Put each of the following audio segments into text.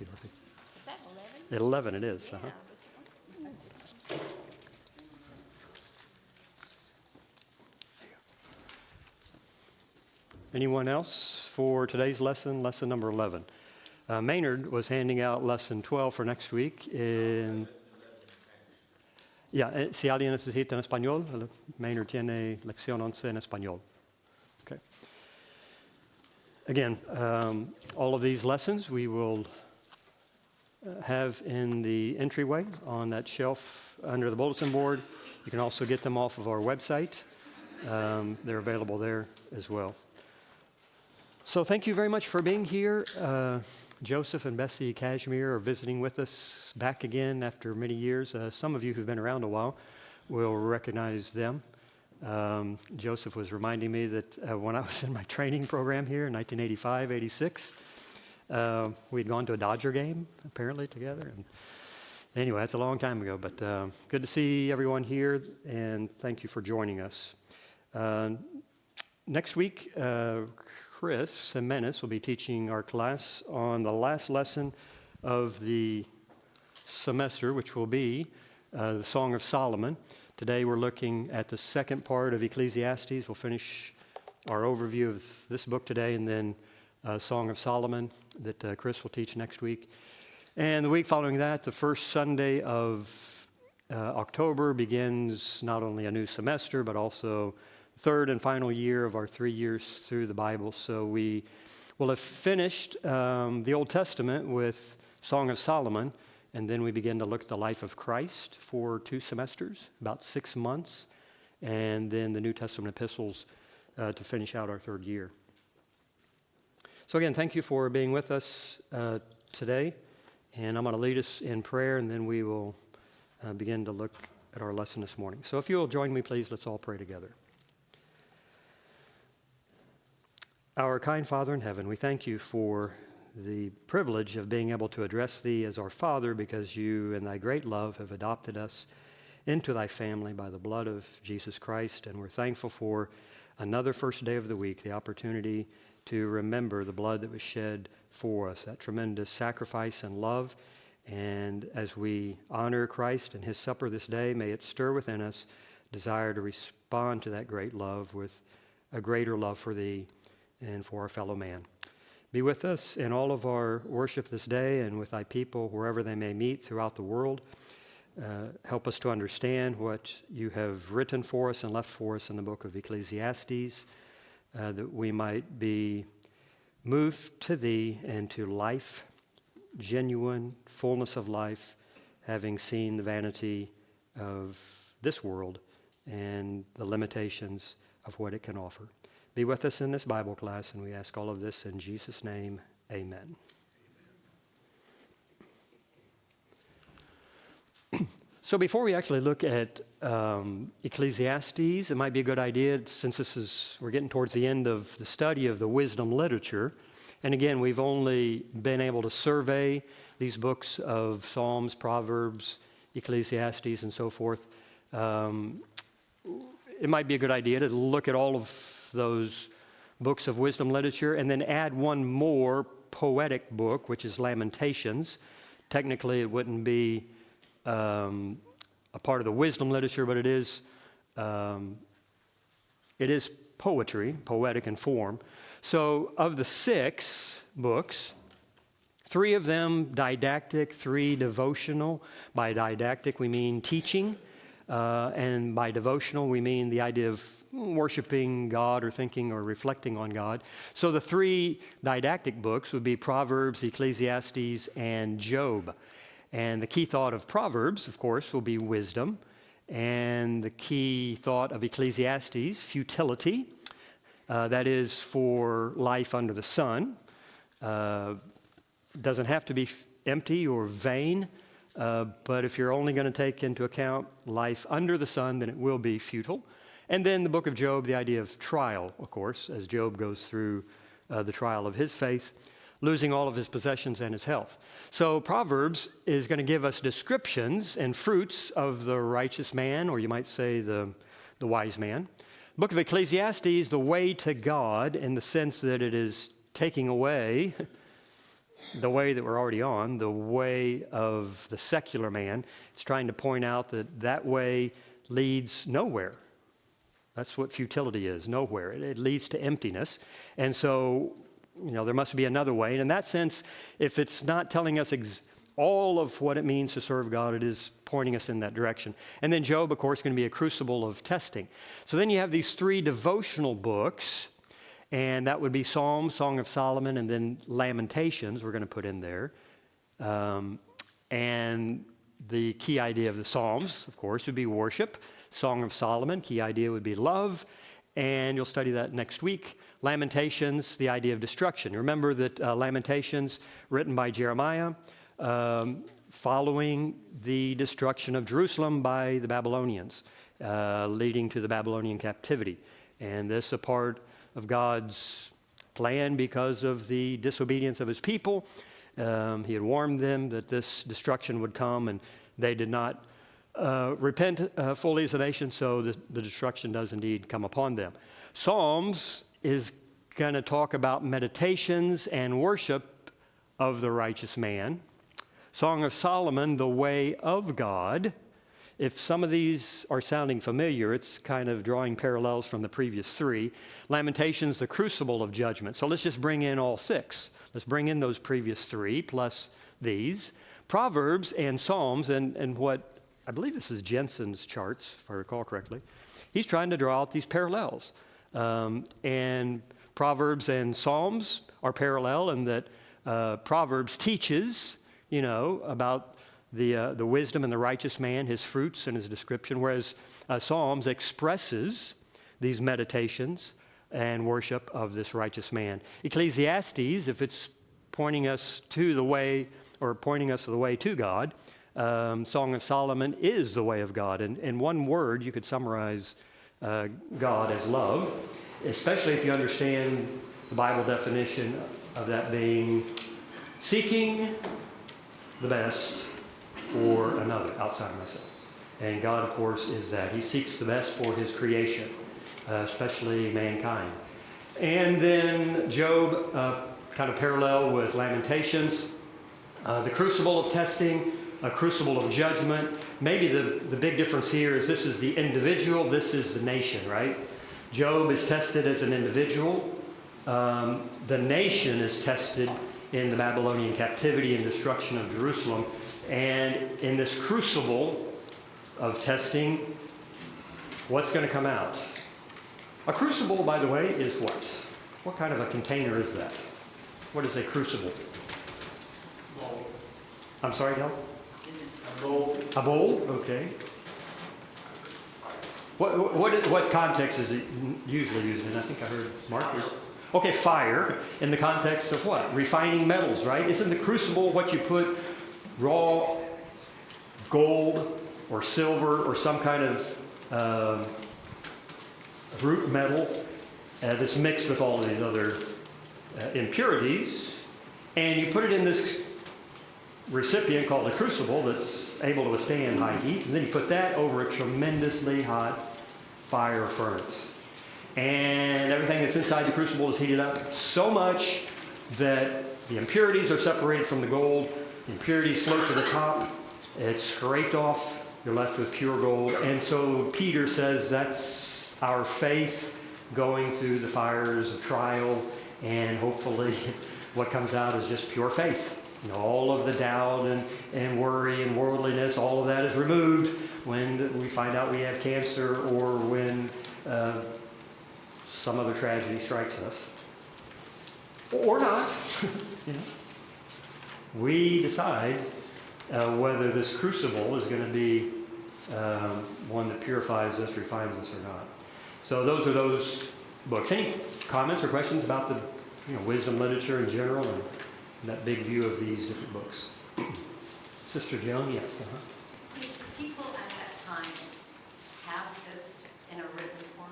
you, Dorothy. Is that 11? 11 it is. Yeah, Uh-huh. that's right. Anyone else for today's lesson, lesson number 11? Maynard was handing out lesson 12 for next week in... si alguien necesita en español, Maynard tiene lección 11 en español. Okay. Again, all of these lessons we will have in the entryway on that shelf under the bulletin board. You can also get them off of our website. They're available there as well. So thank you very much for being here. Joseph and Bessie Cashmere are visiting with us back again after many years. Some of you who've been around a while will recognize them. Joseph was reminding me that when I was in my training program here in 1985, 86, we'd gone to a Dodger game, apparently, together. And anyway, that's a long time ago, but good to see everyone here, and thank you for joining us. Next week, Chris Jimenez will be teaching our class on the last lesson of the semester, which will be the Song of Solomon. Today we're looking at the second part of Ecclesiastes. We'll finish our overview of this book today, and then Song of Solomon that Chris will teach next week. And the week following that, the first Sunday of October, begins not only a new semester, but also third and final year of our 3 years through the Bible. So we will have finished the Old Testament with Song of Solomon, and then we begin to look at the life of Christ for 2 semesters, about 6 months, and then the New Testament epistles to finish out our 3rd year. So again, thank you for being with us today, and I'm going to lead us in prayer, and then we will begin to look at our lesson this morning. So if you will join me, please, let's all pray together. Our kind Father in heaven, we thank you for the privilege of being able to address thee as our Father, because you in thy great love have adopted us into thy family by the blood of Jesus Christ. And we're thankful for another first day of the week, the opportunity to remember the blood that was shed for us, that tremendous sacrifice and love. And as we honor Christ and his supper this day, may it stir within us desire to respond to that great love with a greater love for thee and for our fellow man. Be with us in all of our worship this day and with thy people wherever they may meet throughout the world. Help us to understand what you have written for us and left for us in the book of Ecclesiastes, that we might be moved to thee and to life, genuine fullness of life, having seen the vanity of this world and the limitations of what it can offer. Be with us in this Bible class, and we ask all of this in Jesus' name, amen. So before we actually look at Ecclesiastes, it might be a good idea, since we're getting towards the end of the study of the wisdom literature, and again, we've only been able to survey these books of Psalms, Proverbs, Ecclesiastes, and so forth. It might be a good idea to look at all of those books of wisdom literature and then add one more poetic book, which is Lamentations. Technically, it wouldn't be a part of the wisdom literature, but it is poetry, poetic in form. So of the 6 books, 3 of them didactic, 3 devotional. By didactic, we mean teaching. And by devotional, we mean the idea of worshiping God or thinking or reflecting on God. So the 3 didactic books would be Proverbs, Ecclesiastes, and Job. And the key thought of Proverbs, of course, will be wisdom. And the key thought of Ecclesiastes, futility. That is for life under the sun. Doesn't have to be empty or vain. But if you're only going to take into account life under the sun, then it will be futile. And then the book of Job, the idea of trial, of course, as Job goes through the trial of his faith, losing all of his possessions and his health. So Proverbs is going to give us descriptions and fruits of the righteous man, or you might say the wise man. The book of Ecclesiastes, the way to God, in the sense that it is taking away the way that we're already on, the way of the secular man. It's trying to point out that that way leads nowhere. That's what futility is, nowhere. It leads to emptiness. And so, there must be another way. And in that sense, if it's not telling us all of what it means to serve God, it is pointing us in that direction. And then Job, of course, is going to be a crucible of testing. So then you have these 3 devotional books, and that would be Psalms, Song of Solomon, and then Lamentations we're going to put in there. And the key idea of the Psalms, of course, would be worship. Song of Solomon, key idea would be love, and you'll study that next week. Lamentations, the idea of destruction. Remember that Lamentations, written by Jeremiah, following the destruction of Jerusalem by the Babylonians, leading to the Babylonian captivity. And this a part of God's plan because of the disobedience of his people. He had warned them that this destruction would come, and they did not repent fully as a nation, so the destruction does indeed come upon them. Psalms is going to talk about meditations and worship of the righteous man. Song of Solomon, the way of God. If some of these are sounding familiar, it's kind of drawing parallels from the previous 3. Lamentations, the crucible of judgment. So let's just bring in all 6. Let's bring in those previous 3 plus these. Proverbs and Psalms, and what I believe this is Jensen's charts, if I recall correctly. He's trying to draw out these parallels. And Proverbs and Psalms are parallel in that Proverbs teaches, about the wisdom and the righteous man, his fruits and his description, whereas Psalms expresses these meditations and worship of this righteous man. Ecclesiastes, if it's pointing us to the way, or pointing us the way to God, Song of Solomon is the way of God. And in one word, you could summarize God as love, especially if you understand the Bible definition of that being seeking the best for another outside of myself. And God, of course, is that. He seeks the best for his creation, especially mankind. And then Job, kind of parallel with Lamentations, the crucible of testing, a crucible of judgment. Maybe the big difference here is this is the individual, this is the nation, right? Job is tested as an individual. The nation is tested in the Babylonian captivity and destruction of Jerusalem. And in this crucible of testing, what's going to come out? A crucible, by the way, is what? What kind of a container is that? What is a crucible? Bowl. I'm sorry, Del? A bowl. A bowl? Okay. What context is it usually used in? I think I heard Mark. Okay, fire. In the context of what? Refining metals, right? Isn't the crucible what you put raw gold or silver or some kind of brute metal that's mixed with all of these other impurities, and you put it in this recipient called a crucible that's able to withstand high heat, and then you put that over a tremendously hot fire furnace. And everything that's inside the crucible is heated up so much that the impurities are separated from the gold, the impurities float to the top, it's scraped off, you're left with pure gold. And so Peter says that's our faith going through the fires of trial, and hopefully what comes out is just pure faith. All of the doubt and worry and worldliness, all of that is removed when we find out we have cancer or when some other tragedy strikes us. Or not. We decide whether this crucible is going to be one that purifies us, refines us, or not. So those are those books. Any comments or questions about the wisdom literature in general and that big view of these different books? Sister Joan, yes. Did people at that time have this in a written form?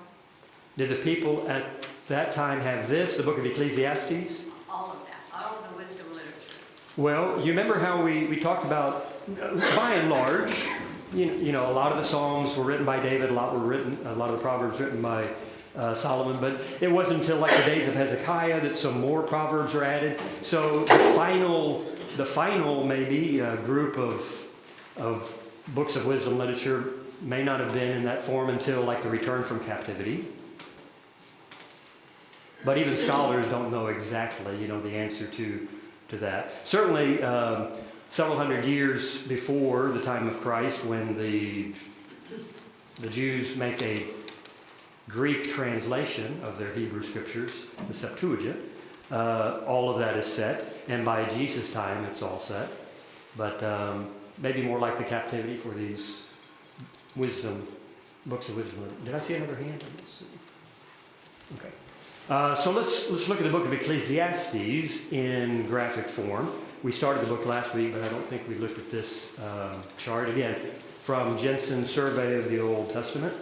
Did the people at that time have this, the book of Ecclesiastes? All of that, all of the wisdom literature. Well, you remember how we talked about, by and large, a lot of the Psalms were written by David, a lot of the Proverbs written by Solomon, but it wasn't until like the days of Hezekiah that some more proverbs are added. So the final maybe group of books of wisdom literature may not have been in that form until like the return from captivity. But even scholars don't know exactly, the answer to that. Certainly, several hundred years before the time of Christ, when the Jews make a Greek translation of their Hebrew scriptures, the Septuagint, all of that is set, and by Jesus' time it's all set. But maybe more like the captivity for these books of wisdom. Did I see another hand on this? Okay. So let's look at the book of Ecclesiastes in graphic form. We started the book last week, but I don't think we looked at this chart. Again, from Jensen's Survey of the Old Testament.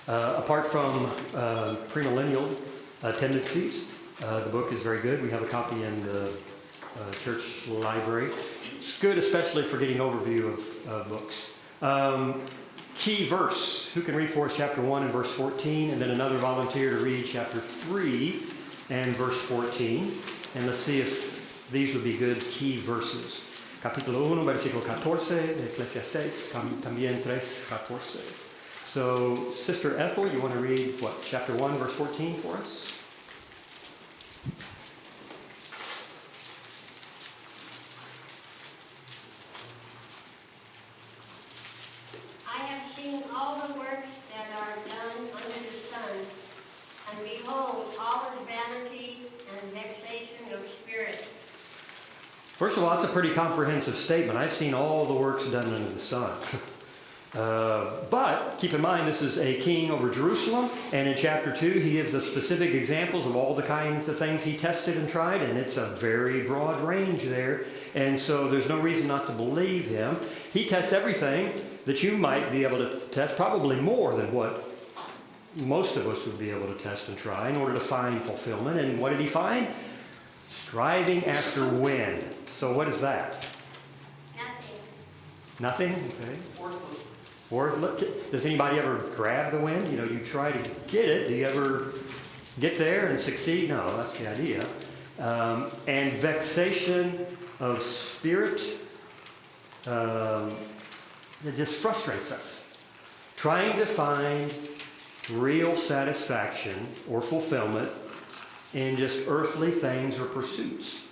Apart from premillennial tendencies, the book is very good. We have a copy in the church library. It's good, especially for getting overview of books. Key verse. Who can read for us chapter 1 and verse 14, and then another volunteer to read chapter 3 and verse 14. And let's see if these would be good key verses. Capítulo 1, versículo 14 de Ecclesiastes, también 3:14. So, Sister Ethel, you want to read, chapter 1, verse 14 for us? I have seen all the works that are done under the sun, and behold, all is vanity and vexation of spirit. First of all, that's a pretty comprehensive statement. I've seen all the works done under the sun. But keep in mind, this is a king over Jerusalem, and in chapter 2, he gives us specific examples of all the kinds of things he tested and tried, and it's a very broad range there. And so there's no reason not to believe him. He tests everything that you might be able to test, probably more than what most of us would be able to test and try in order to find fulfillment. And what did he find? Striving after wind. So what is that? Nothing. Nothing? Okay. Worthless. Does anybody ever grab the wind? You try to get it. Do you ever get there and succeed? No, that's the idea. And vexation of spirit, it just frustrates us. Trying to find real satisfaction or fulfillment in just earthly things or pursuits.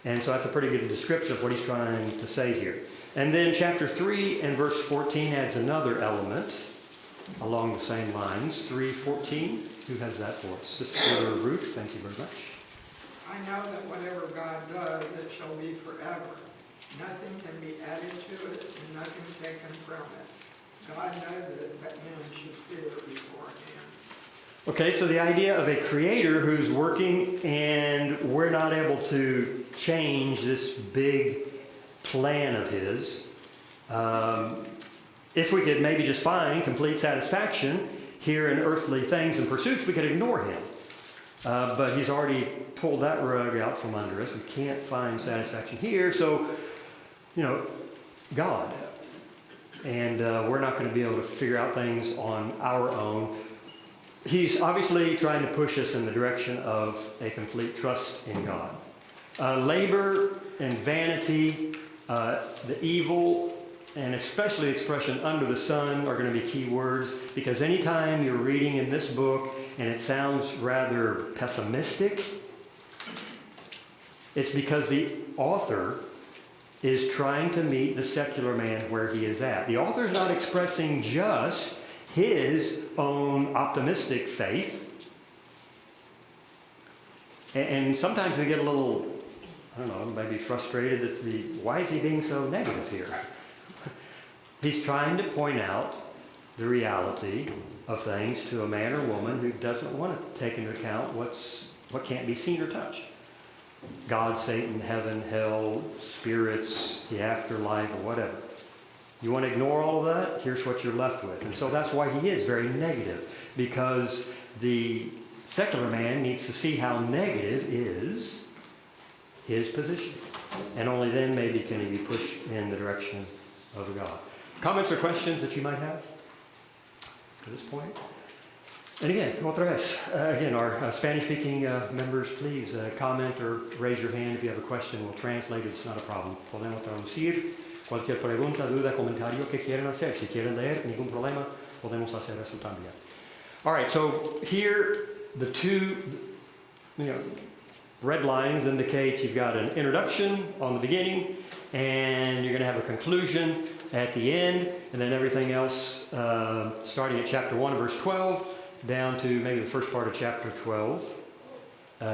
And so that's a pretty good description of what he's trying to say here. And then chapter 3 and verse 14 adds another element along the same lines. 3:14. Who has that for us? Sister Ruth, thank you very much. I know that whatever God does, it shall be forever. Nothing can be added to it, and nothing taken from it. God does it, but men should fear beforehand. Okay, so the idea of a creator who's working and we're not able to change this big plan of his. If we could maybe just find complete satisfaction here in earthly things and pursuits, we could ignore him. But he's already pulled that rug out from under us. We can't find satisfaction here. So, God. And we're not going to be able to figure out things on our own. He's obviously trying to push us in the direction of a complete trust in God. Labor and vanity, the evil, and especially the expression under the sun are going to be key words, because anytime you're reading in this book and it sounds rather pessimistic, it's because the author is trying to meet the secular man where he is at. The author's not expressing just his own optimistic faith. And sometimes we get a little, maybe frustrated that why is he being so negative here? He's trying to point out the reality of things to a man or woman who doesn't want to take into account what can't be seen or touched. God, Satan, heaven, hell, spirits, the afterlife, or whatever. You want to ignore all of that? Here's what you're left with. And so that's why he is very negative, because the secular man needs to see how negative is his position. And only then maybe can he be pushed in the direction of God. Comments or questions that you might have to this point? And again, otra vez, again, our Spanish-speaking members, please comment or raise your hand if you have a question. We'll translate it. It's not a problem. Podemos traducir cualquier pregunta, duda, comentario que quieran hacer. Si quieren leer, ningún problema, podemos hacer eso también. All right, so here, the two, red lines indicate you've got an introduction on the beginning, and you're going to have a conclusion at the end, and then everything else, starting at chapter 1, verse 12, down to maybe the first part of chapter 12,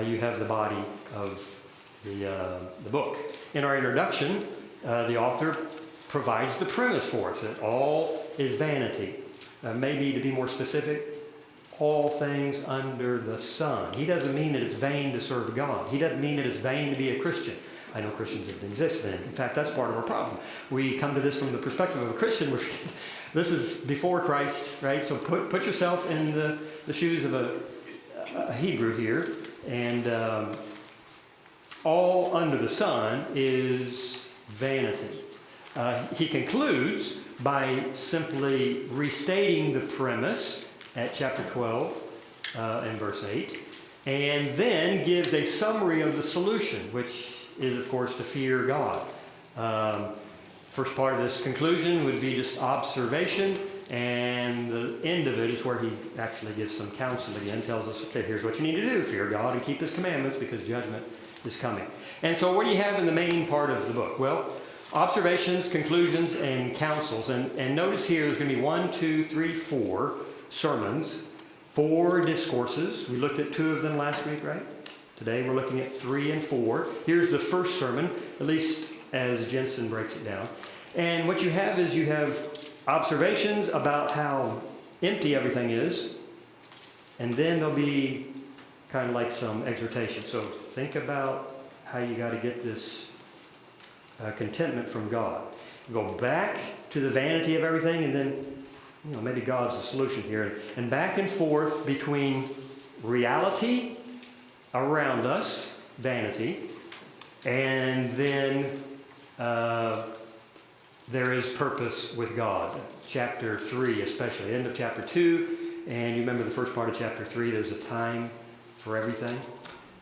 you have the body of the book. In our introduction, the author provides the premise for us that all is vanity. Maybe to be more specific, all things under the sun. He doesn't mean that it's vain to serve God. He doesn't mean that it's vain to be a Christian. I know Christians didn't exist then. In fact, that's part of our problem. We come to this from the perspective of a Christian. This is before Christ, right? So put yourself in the shoes of a Hebrew here. And all under the sun is vanity. He concludes by simply restating the premise at chapter 12 and verse 8, and then gives a summary of the solution, which is, of course, to fear God. First part of this conclusion would be just observation, and the end of it is where he actually gives some counsel again, tells us, okay, here's what you need to do: fear God and keep His commandments, because judgment is coming. And so what do you have in the main part of the book? Well, observations, conclusions, and counsels. And notice here there's going to be 1, 2, 3, 4 sermons, 4 discourses. We looked at 2 of them last week, right? Today we're looking at 3 and 4. Here's the first sermon, at least as Jensen breaks it down. And what you have is you have observations about how empty everything is, and then there'll be kind of like some exhortation. So think about how you got to get this contentment from God. Go back to the vanity of everything, and then maybe God's the solution here. And back and forth between reality around us, vanity, and then there is purpose with God. Chapter 3 especially, end of chapter 2, and you remember the first part of chapter 3, there's a time for everything,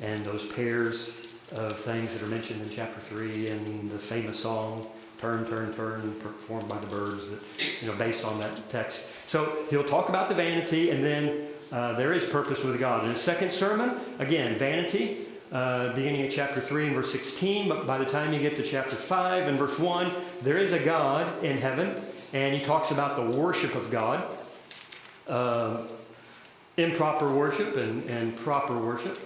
and those pairs of things that are mentioned in chapter 3, and the famous song, Turn, Turn, Turn, performed by the Byrds, that, based on that text. So he'll talk about the vanity, and then there is purpose with God. In his second sermon, again, vanity, beginning at chapter 3 and verse 16, but by the time you get to chapter 5 and verse 1, there is a God in heaven, and he talks about the worship of God, improper worship and proper worship.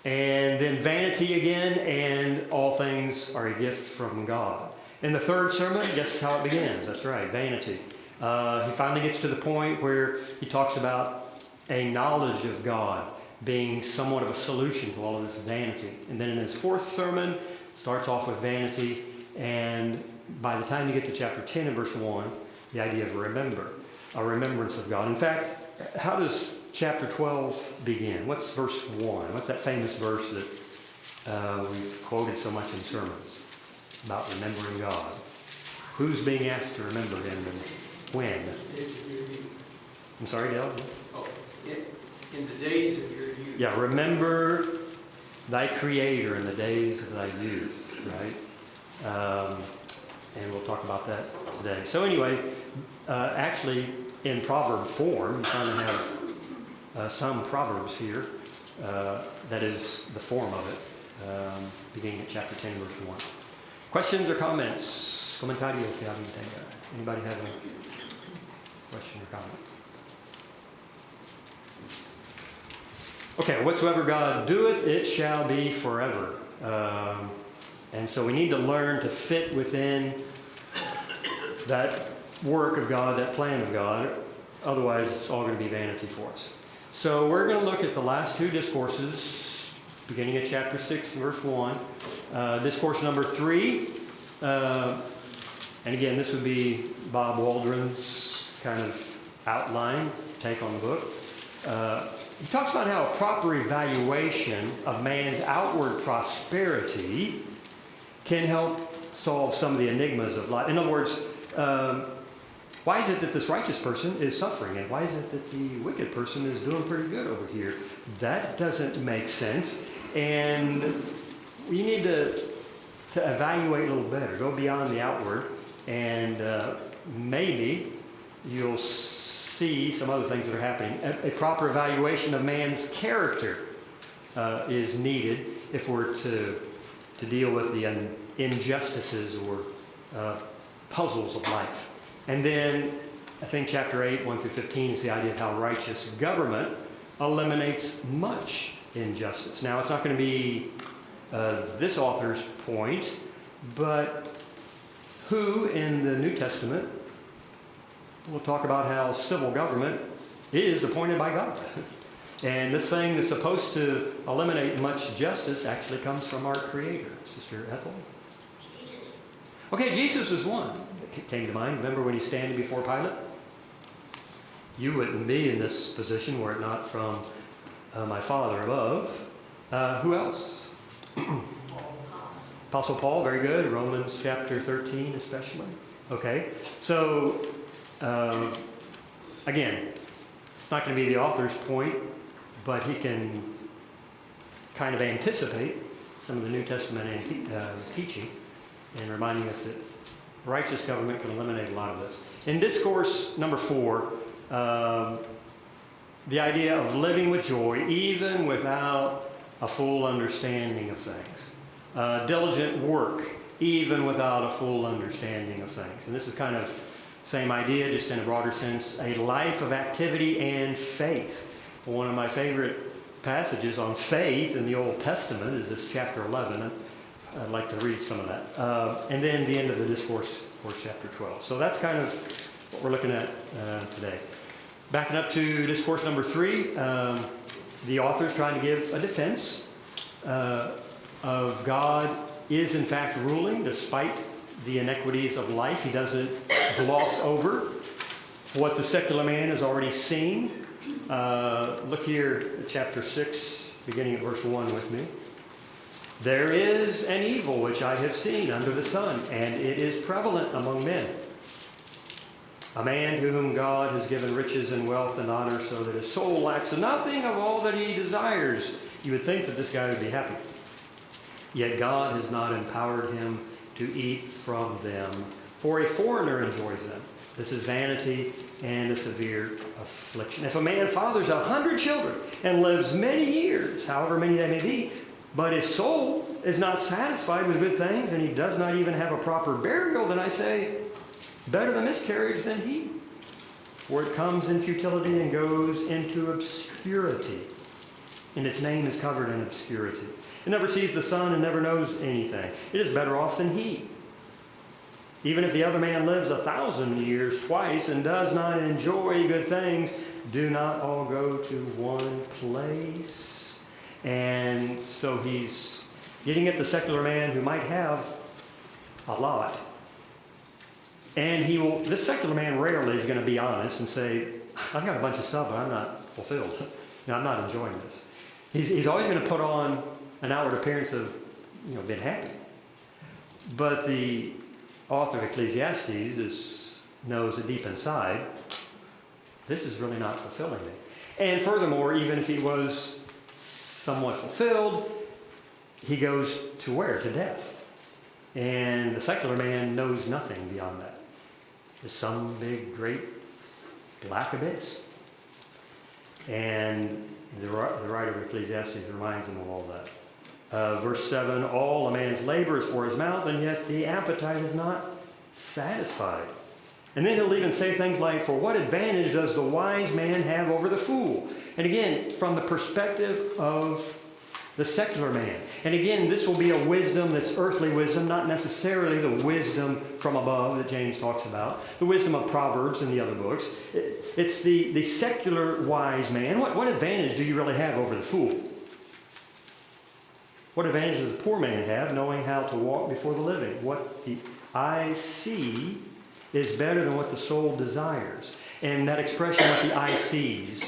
And then vanity again, and all things are a gift from God. In the third sermon, guess how it begins? That's right, vanity. He finally gets to the point where he talks about a knowledge of God being somewhat of a solution to all of this vanity. And then in his fourth sermon, starts off with vanity, and by the time you get to chapter 10 and verse 1, the idea of a remembrance of God. In fact, how does chapter 12 begin? What's verse 1? What's that famous verse that we've quoted so much in sermons about remembering God? Who's being asked to remember Him and when? I'm sorry, Dale? Oh, in the days of your youth. Yeah, remember thy Creator in the days of thy youth, right? And we'll talk about that today. So anyway, actually, in proverb form, you kind of have some proverbs here. That is the form of it, beginning at chapter 10, verse 1. Questions or comments? Comentarios que alguien tenga. Anybody have a question or comment? Okay, whatsoever God doeth, it shall be forever. And so we need to learn to fit within that work of God, that plan of God. Otherwise, it's all going to be vanity for us. So we're going to look at the last 2 discourses, beginning at chapter 6, verse 1. Discourse number 3. And again, this would be Bob Waldron's kind of outline, take on the book. He talks about how a proper evaluation of man's outward prosperity can help solve some of the enigmas of life. In other words, Why is it that this righteous person is suffering? And why is it that the wicked person is doing pretty good over here? That doesn't make sense. And we need to evaluate a little better, go beyond the outward, and maybe you'll see some other things that are happening. A proper evaluation of man's character is needed if we're to deal with the injustices or puzzles of life. And then I think chapter 8, 1 through 15 is the idea of how righteous government eliminates much injustice. Now, it's not going to be this author's point, but who in the New Testament will talk about how civil government is appointed by God. And this thing that's supposed to eliminate much justice actually comes from our Creator. Sister Ethel? Okay, Jesus was one that came to mind. Remember when he's standing before Pilate? You wouldn't be in this position were it not from my Father above. Who else? Apostle Paul, very good. Romans chapter 13 especially. Okay, so again, it's not going to be the author's point, but he can kind of anticipate some of the New Testament teaching and reminding us that righteous government can eliminate a lot of this. In discourse number 4, the idea of living with joy even without a full understanding of things. Diligent work even without a full understanding of things. And this is kind of same idea, just in a broader sense, a life of activity and faith. One of my favorite passages on faith in the Old Testament is this chapter 11. I'd like to read some of that. And then the end of the discourse, of course, chapter 12. So that's kind of what we're looking at today. Backing up to discourse number 3, the author's trying to give a defense of God is in fact ruling despite the inequities of life. He doesn't gloss over what the secular man has already seen. Look here at chapter 6, beginning at verse 1 with me. There is an evil which I have seen under the sun, and it is prevalent among men. A man to whom God has given riches and wealth and honor so that his soul lacks nothing of all that he desires. You would think that this guy would be happy. Yet God has not empowered him to eat from them, for a foreigner enjoys them. This is vanity and a severe affliction. If a man fathers 100 children and lives many years, however many they may be, but his soul is not satisfied with good things, and he does not even have a proper burial, then I say, better the miscarriage than he. For it comes in futility and goes into obscurity, and its name is covered in obscurity. It never sees the sun and never knows anything. It is better off than he. Even if the other man lives 1,000 years twice and does not enjoy good things, do not all go to one place? And so he's getting at the secular man who might have a lot. And this secular man rarely is going to be honest and say, I've got a bunch of stuff, but I'm not fulfilled. I'm not enjoying this. He's always going to put on an outward appearance of, being happy. But the author of Ecclesiastes knows that deep inside, this is really not fulfilling me. And furthermore, even if he was somewhat fulfilled, he goes to where? To death. And the secular man knows nothing beyond that. There's some big, great black abyss. And the writer of Ecclesiastes reminds him of all that. Verse 7, all a man's labor is for his mouth, and yet the appetite is not satisfied. And then he'll even say things like, for what advantage does the wise man have over the fool? And again, from the perspective of the secular man. And again, this will be a wisdom that's earthly wisdom, not necessarily the wisdom from above that James talks about, the wisdom of Proverbs and the other books. It's the secular wise man. What advantage do you really have over the fool? What advantage does the poor man have knowing how to walk before the living? What the eye see is better than what the soul desires. And that expression, what the eye sees,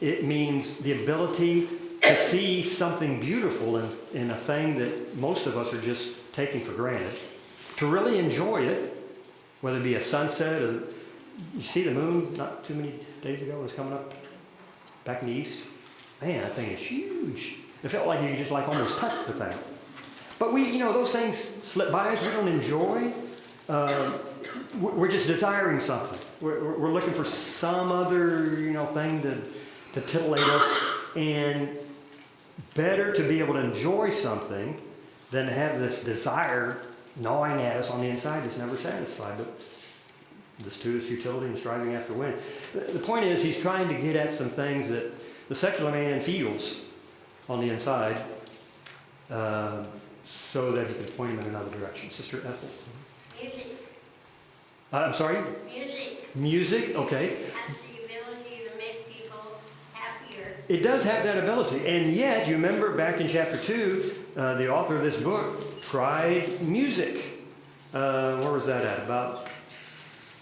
it means the ability to see something beautiful in a thing that most of us are just taking for granted, to really enjoy it, whether it be a sunset, You see the moon not too many days ago was coming up back in the east? Man, that thing is huge. It felt like you could just like almost touch the thing. But those things slip by us. We don't enjoy. We're just desiring something. We're looking for some other, thing to titillate us. And better to be able to enjoy something than to have this desire gnawing at us on the inside that's never satisfied. But this too is futility and striving after wind. The point is, he's trying to get at some things that the secular man feels on the inside, so that he can point him in another direction. Sister Ethel? Music. I'm sorry? Music Music, okay. has the ability to make people happier. It does have that ability. And yet, you remember back in chapter 2, the author of this book tried music. Where was that at? About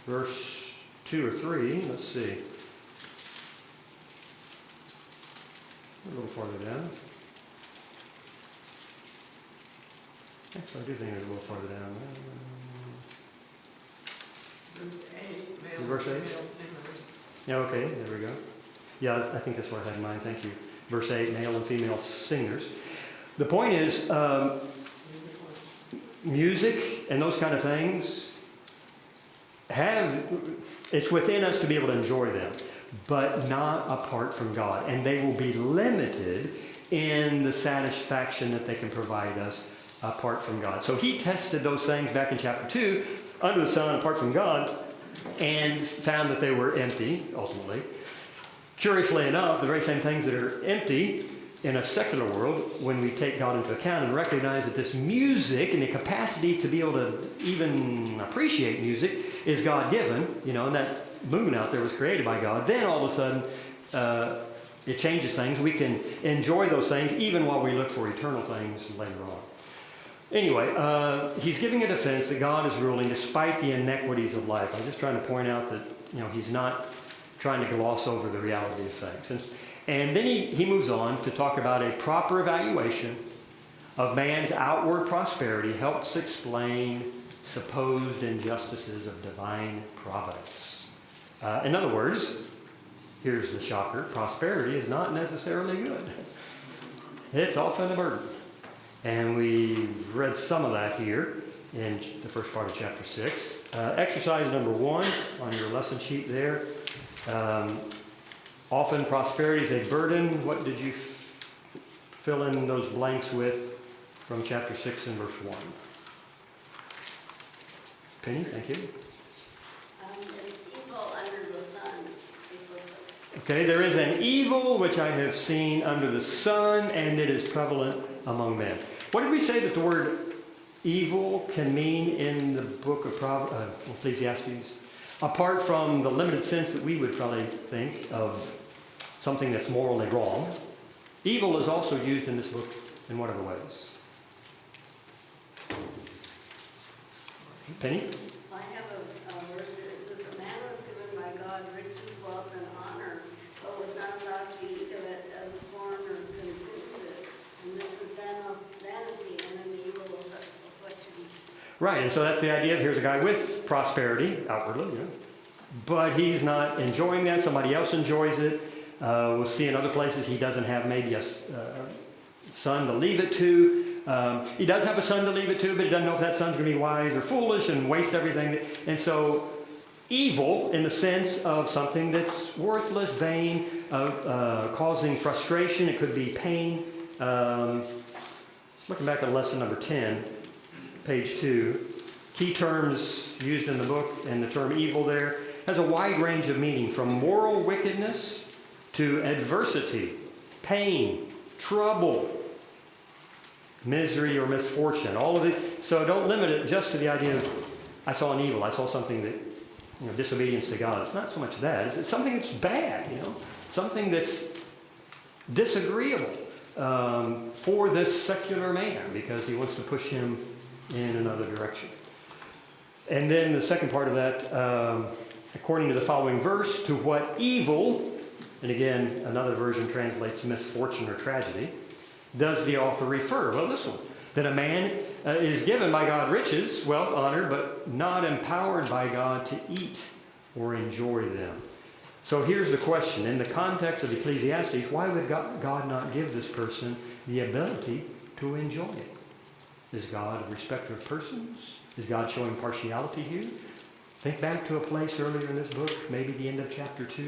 verse 2 or 3. Let's see. A little farther down. Actually, I do think it's a little farther down. Verse 8, male and Verse 8? female singers. Yeah, okay, there we go. Yeah, I think that's what I had in mind. Thank you. Verse 8, male and female singers. The point is, music and those kind of things it's within us to be able to enjoy them, but not apart from God. And they will be limited in the satisfaction that they can provide us apart from God. So he tested those things back in chapter 2, under the sun, apart from God, and found that they were empty, ultimately. Curiously enough, the very same things that are empty in a secular world, when we take God into account and recognize that this music and the capacity to be able to even appreciate music is God-given, and that moon out there was created by God, then all of a sudden it changes things. We can enjoy those things even while we look for eternal things later on. Anyway, he's giving a defense that God is ruling despite the inequities of life. I'm just trying to point out that he's not trying to gloss over the reality of things. And then he moves on to talk about a proper evaluation of man's outward prosperity helps explain supposed injustices of divine providence. In other words, here's the shocker, prosperity is not necessarily good. It's often a burden. And we read some of that here in the first part of chapter 6. Exercise number 1 on your lesson sheet there. Often prosperity is a burden. What did you fill in those blanks with from chapter 6 and verse 1? Penny, thank you. It's evil under the sun is what Okay, there is an evil which I have seen under the sun, and it is prevalent among men. What did we say that the word evil can mean in the book of Ecclesiastes? Apart from the limited sense that we would probably think of something that's morally wrong, evil is also used in this book in what other ways? Penny? I have a verse that says, "The man was given by God riches, wealth, and honor, but was not allowed to eat of it as a foreigner consumes it. And this is vanity and an evil affliction." Right, and so that's the idea of here's a guy with prosperity, outwardly, but he's not enjoying that. Somebody else enjoys it. We'll see in other places he doesn't have maybe a son to leave it to. He does have a son to leave it to, but he doesn't know if that son's going to be wise or foolish and waste everything. And so evil in the sense of something that's worthless, vain, causing frustration. It could be pain. Looking back at lesson number 10, page 2, key terms used in the book, and the term evil there has a wide range of meaning, from moral wickedness to adversity, pain, trouble, misery or misfortune, all of it. So don't limit it just to the idea of, I saw an evil, I saw something that, disobedience to God. It's not so much that. It's something that's bad, something that's disagreeable for this secular man because he wants to push him in another direction. And then the second part of that, according to the following verse, to what evil, and again, another version translates misfortune or tragedy, does the author refer? Well, this one, that a man is given by God riches, wealth, honor, but not empowered by God to eat or enjoy them. So here's the question. In the context of Ecclesiastes, why would God not give this person the ability to enjoy it? Is God a respecter of persons? Is God showing partiality here? Think back to a place earlier in this book, maybe the end of chapter 2,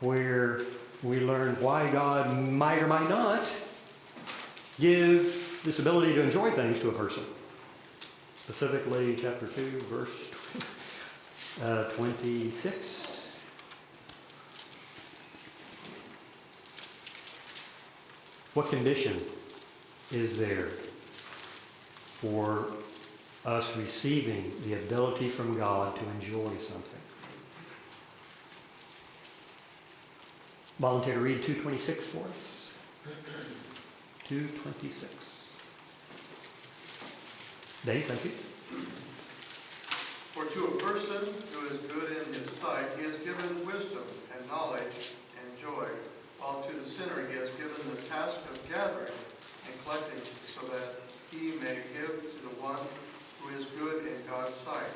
where we learn why God might or might not give this ability to enjoy things to a person. Specifically, chapter 2, verse 26. What condition is there for us receiving the ability from God to enjoy something? Volunteer to read 2:26 for us. 2:26. Dave, thank you. For to a person who is good in his sight, he has given wisdom and knowledge and joy, while to the sinner he has given the task of gathering and collecting, so that he may give to the one who is good in God's sight.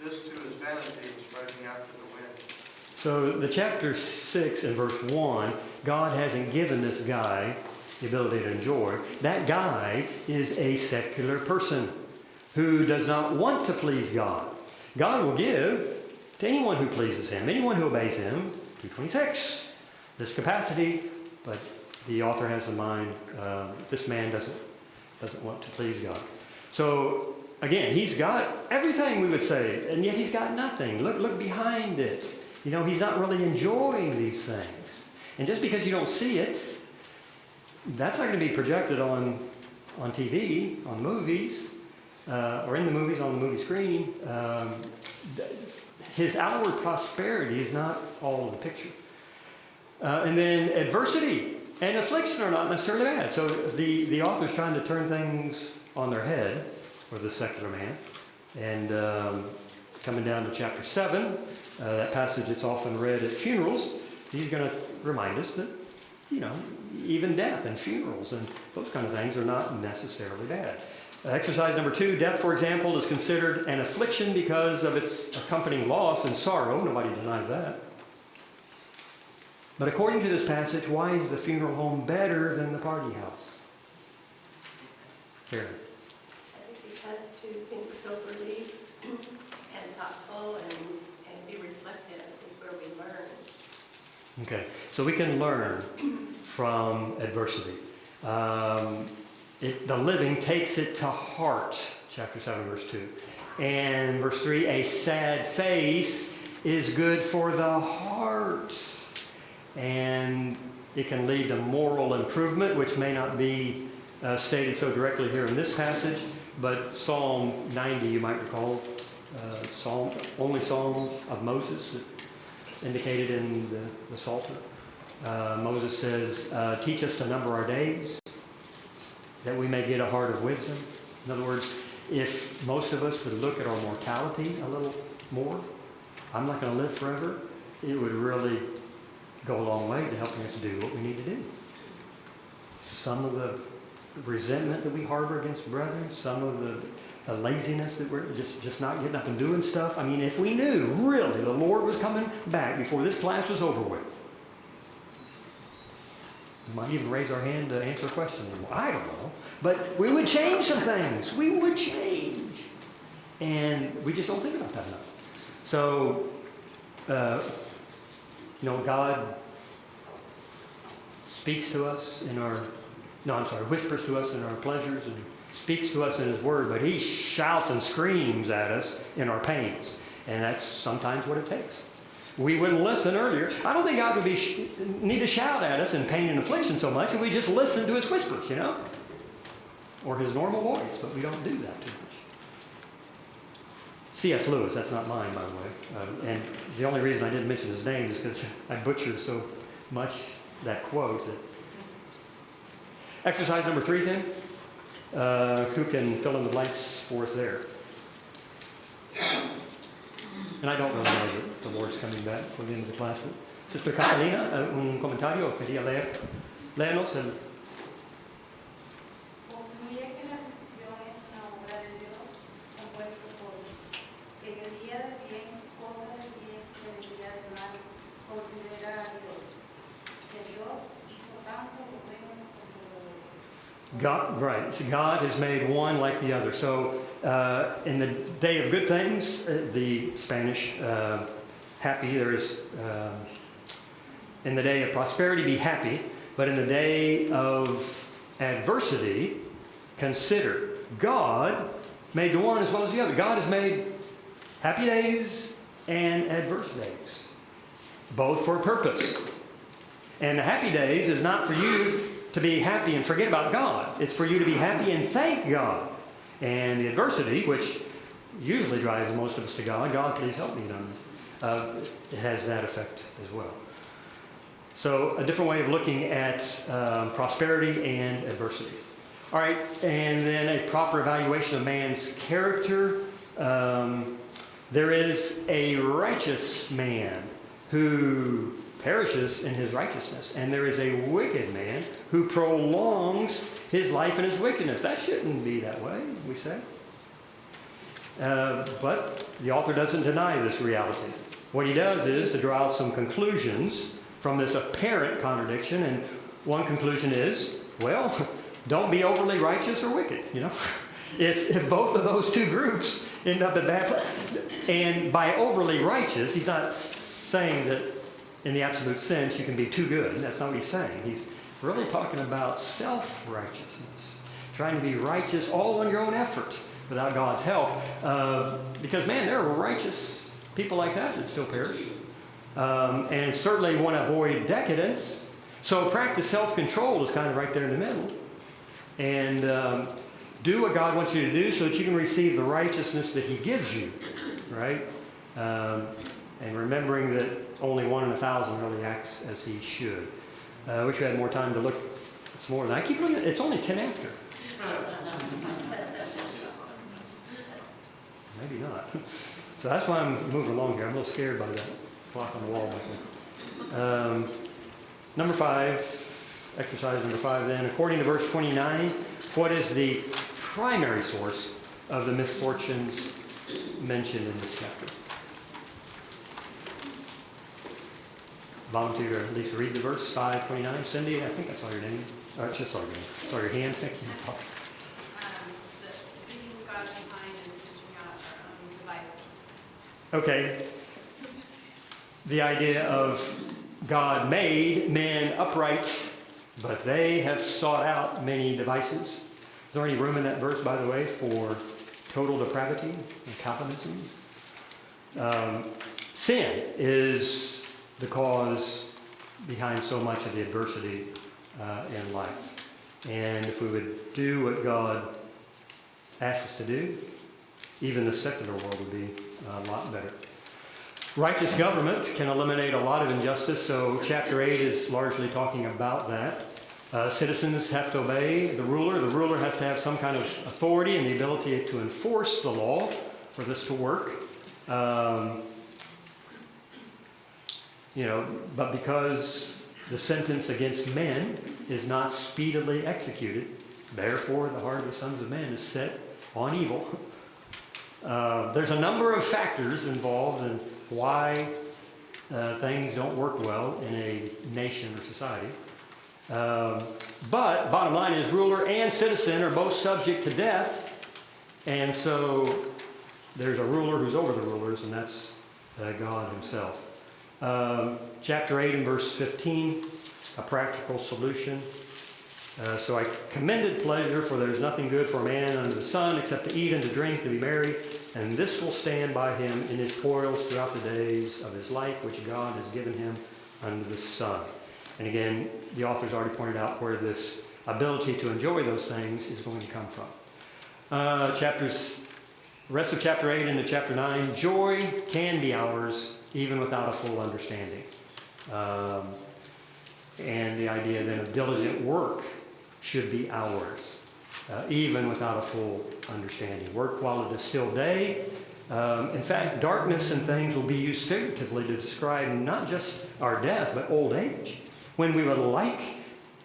This too is vanity, striking after the wind. So the chapter 6 and verse 1, God hasn't given this guy the ability to enjoy. That guy is a secular person who does not want to please God. God will give to anyone who pleases him, anyone who obeys him, 2:26, this capacity, but the author has in mind this man doesn't want to please God. So again, he's got everything, we would say, and yet he's got nothing. Look behind it. You know, he's not really enjoying these things. And just because you don't see it, that's not going to be projected on TV, on movies, or in the movies on the movie screen. His outward prosperity is not all of the picture. And then adversity and affliction are not necessarily bad. So the author's trying to turn things on their head for the secular man. And coming down to chapter 7, that passage that's often read at funerals, he's going to remind us that, you know, even death and funerals and those kind of things are not necessarily bad. Exercise number 2, death, for example, is considered an affliction because of its accompanying loss and sorrow. Nobody denies that. But according to this passage, why is the funeral home better than the party house? Karen. I think because to think soberly and thoughtful and be reflective is where we learn. Okay, so we can learn from adversity. The living takes it to heart, chapter 7, verse 2. And verse 3, a sad face is good for the heart. And it can lead to moral improvement, which may not be stated so directly here in this passage, but Psalm 90, you might recall, only Psalm of Moses, indicated in the Psalter. Moses says, teach us to number our days, that we may get a heart of wisdom. In other words, if most of us would look at our mortality a little more, I'm not going to live forever, it would really go a long way to helping us do what we need to do. Some of the resentment that we harbor against brethren, some of the laziness that we're just not getting up and doing stuff. I mean, if we knew really the Lord was coming back before this class was over with, we might even raise our hand to answer a question. I don't know. But we would change some things. We would change. And we just don't think about that enough. So, God speaks to us whispers to us in our pleasures and speaks to us in His Word, but He shouts and screams at us in our pains. And that's sometimes what it takes. We wouldn't listen earlier. I don't think God would need to shout at us in pain and affliction so much if we just listen to His whispers, or His normal voice, but we don't do that too much. C.S. Lewis, that's not mine, by the way. And the only reason I didn't mention his name is because I butchered so much that quote. Exercise number 3, then. Who can fill in the blanks for us there? And I don't really know that the Lord's coming back for the end of the class. But Sister Catalina, un comentario, quería leernos el... Concluye que la aflicción es una obra de Dios, un buen propósito. En el día del bien, cosas del bien, God, right. So God has made one like the other. So in the day of good things, the Spanish happy, there's in the day of prosperity, be happy. But in the day of adversity, consider. God made the one as well as the other. God has made happy days and adverse days, both for a purpose. And the happy days is not for you to be happy and forget about God. It's for you to be happy and thank God. And the adversity, which usually drives most of us to God, God, please help me, it has that effect as well. So a different way of looking at prosperity and adversity. All right, and then a proper evaluation of man's character. There is a righteous man who perishes in his righteousness, and there is a wicked man who prolongs his life in his wickedness. That shouldn't be that way, we say. But the author doesn't deny this reality. What he does is to draw out some conclusions from this apparent contradiction, and one conclusion is, well, don't be overly righteous or wicked, you know. If both of those two groups end up at bad place, and by overly righteous, he's not saying that in the absolute sense you can be too good. That's not what he's saying. He's really talking about self-righteousness, trying to be righteous all on your own effort without God's help. Because, man, there are righteous people like that still perish. And certainly want to avoid decadence. So practice self-control is kind of right there in the middle. And do what God wants you to do so that you can receive the righteousness that he gives you, right? And remembering that only 1 in 1,000 really acts as he should. I wish we had more time to look. It's more than I keep looking at. It's only 10 after. Maybe not. So that's why I'm moving along here. I'm a little scared by that clock on the wall back there. Number 5, exercise number 5 then. According to verse 29, what is the primary source of the misfortunes mentioned in this chapter? Volunteer to at least read the verse, 5:29. Cindy, I think I saw your name. Or I just saw your name. Saw your hand. Thank you. The leaving God behind and switching out our own devices. Okay. The idea of God made men upright, but they have sought out many devices. Is there any room in that verse, by the way, for total depravity and Calvinism? Sin is the cause behind so much of the adversity in life. And if we would do what God asks us to do, even the secular world would be a lot better. Righteous government can eliminate a lot of injustice, so chapter 8 is largely talking about that. Citizens have to obey the ruler. The ruler has to have some kind of authority and the ability to enforce the law for this to work. But because the sentence against men is not speedily executed, therefore the heart of the sons of men is set on evil. There's a number of factors involved in why things don't work well in a nation or society. But bottom line is ruler and citizen are both subject to death. And so there's a ruler who's over the rulers, and that's God himself. Chapter 8 and verse 15, a practical solution. So I commended pleasure, for there is nothing good for a man under the sun except to eat and to drink, to be merry. And this will stand by him in his toils throughout the days of his life, which God has given him under the sun. And again, the author's already pointed out where this ability to enjoy those things is going to come from. Rest of chapter 8 into chapter 9, joy can be ours even without a full understanding. And the idea then of diligent work should be ours, even without a full understanding. Work while it is still day. In fact, darkness and things will be used figuratively to describe not just our death, but old age, when we would like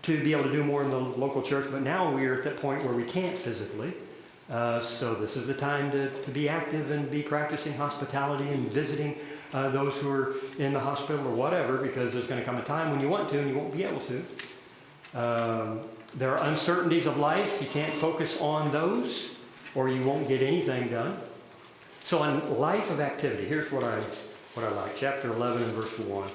to be able to do more in the local church, but now we are at that point where we can't physically. So this is the time to be active and be practicing hospitality and visiting those who are in the hospital or whatever, because there's going to come a time when you want to and you won't be able to. There are uncertainties of life. You can't focus on those or you won't get anything done. So in life of activity, here's what I like. Chapter 11 and verse 1.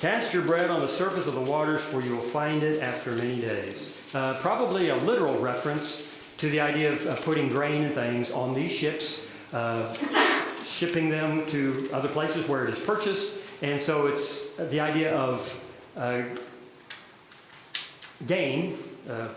Cast your bread on the surface of the waters, for you will find it after many days. Probably a literal reference to the idea of putting grain and things on these ships, shipping them to other places where it is purchased. And so it's the idea of gain,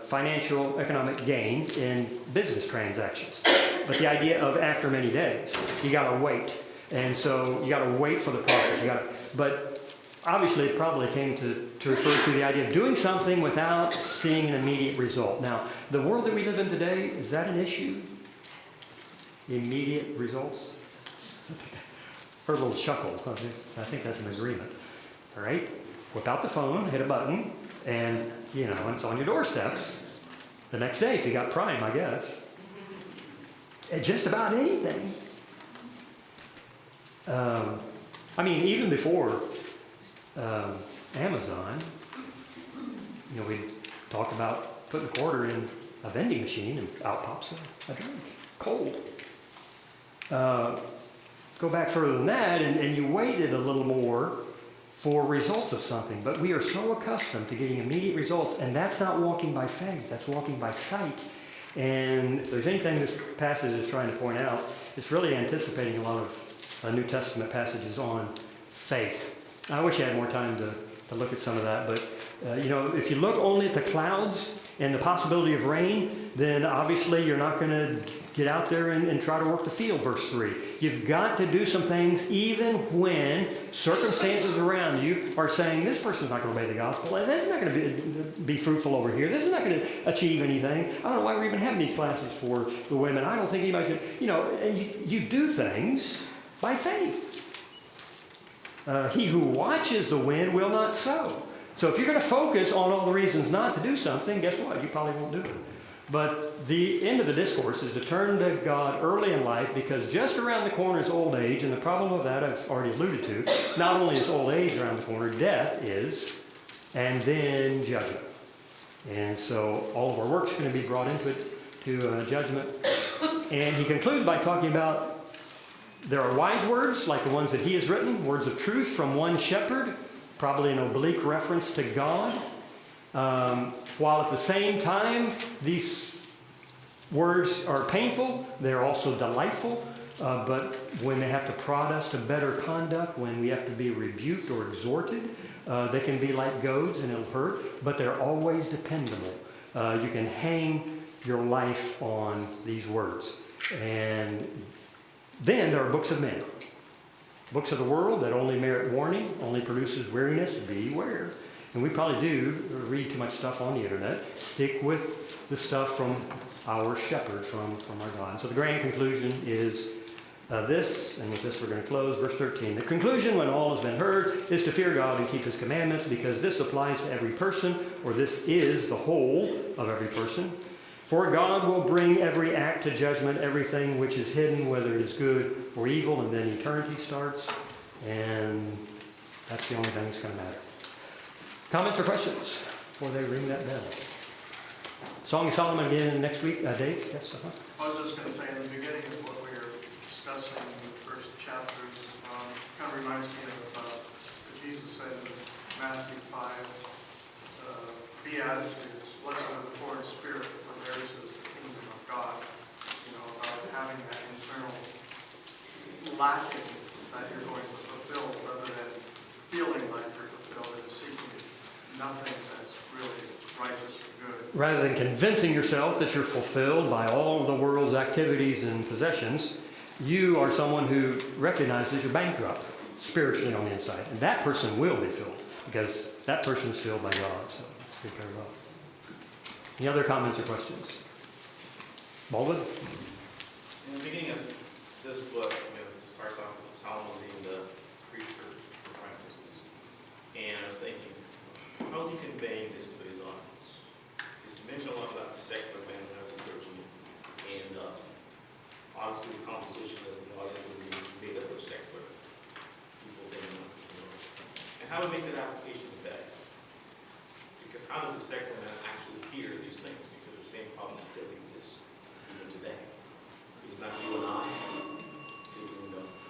financial, economic gain in business transactions. But the idea of after many days, you got to wait. And so you got to wait for the profit. But obviously it probably came to refer to the idea of doing something without seeing an immediate result. Now, the world that we live in today, is that an issue? Immediate results? Heard a little chuckle. I think that's an agreement. All right? Whip out the phone, hit a button, and, it's on your doorsteps the next day if you got Prime, I guess. And just about anything. Even before Amazon, we talked about putting a quarter in a vending machine and out pops a drink, cold. Go back further than that and you waited a little more for results of something. But we are so accustomed to getting immediate results, and that's not walking by faith, that's walking by sight. And if there's anything this passage is trying to point out, it's really anticipating a lot of New Testament passages on faith. I wish I had more time to look at some of that, but if you look only at the clouds and the possibility of rain, then obviously you're not going to get out there and try to work the field, verse 3. You've got to do some things even when circumstances around you are saying, this person's not going to obey the gospel, and this is not going to be fruitful over here. This is not going to achieve anything. I don't know why we're even having these classes for the women. I don't think anybody's going to, and you do things by faith. He who watches the wind will not sow. So if you're going to focus on all the reasons not to do something, guess what? You probably won't do it. But the end of the discourse is to turn to God early in life, because just around the corner is old age, and the problem of that I've already alluded to. Not only is old age around the corner, death is, and then judgment. And so all of our work's going to be brought into it to judgment. And he concludes by talking about there are wise words like the ones that he has written, words of truth from one shepherd, probably an oblique reference to God. While at the same time, these words are painful, they're also delightful. But when they have to prod us to better conduct, when we have to be rebuked or exhorted, they can be like goads and it'll hurt, but they're always dependable. You can hang your life on these words. And then there are books of men. Books of the world that only merit warning, only produces weariness. Beware. And we probably do read too much stuff on the internet. Stick with the stuff from our shepherd, from our God. So the grand conclusion is this, and with this we're going to close, verse 13. The conclusion, when all has been heard, is to fear God and keep his commandments, because this applies to every person, or this is the whole of every person. For God will bring every act to judgment, everything which is hidden, whether it is good or evil, and then eternity starts, and that's the only thing that's going to matter. Comments or questions before they ring that bell? Song of Solomon again next week. Dave? Yes? I was just going to say, in the beginning of what we were discussing in the first chapters, kind of reminds me of what Jesus said in Matthew 5, Beatitudes, blessed are the poor in spirit, for theirs is the kingdom of God. About having that internal lacking that you're going to fulfill, rather than feeling like you're fulfilled and seeking nothing that's really righteous or good. Rather than convincing yourself that you're fulfilled by all of the world's activities and possessions, you are someone who recognizes you're bankrupt spiritually on the inside. And that person will be filled, because that person is filled by God. So speak very well. Any other comments or questions? Baldwin? In the beginning of this book, it starts off with Solomon being the preacher for righteousness. And I was thinking, how is he conveying this to his audience? Because you mentioned a lot about the secular man when I was approaching it. And obviously the composition of the audience would be made up of secular people. And how to make that application today? Because how does a secular man actually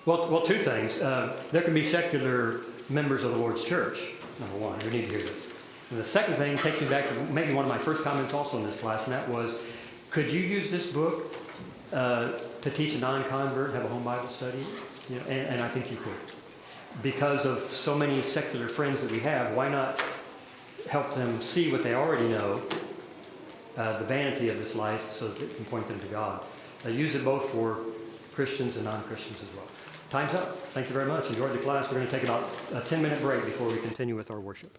Well, two things. There can be secular members of the Lord's church, number one. You need to hear this. And the second thing takes me back to maybe one of my first comments also in this class, and that was, could you use this book to teach a non-convert, have a home Bible study? You know, and I think you could. Because of so many secular friends that we have, why not help them see what they already know, the vanity of this life, so that it can point them to God. Use it both for Christians and non-Christians as well. Time's up. Thank you very much. Enjoyed the class. We're going to take about a 10-minute break before we continue with our worship.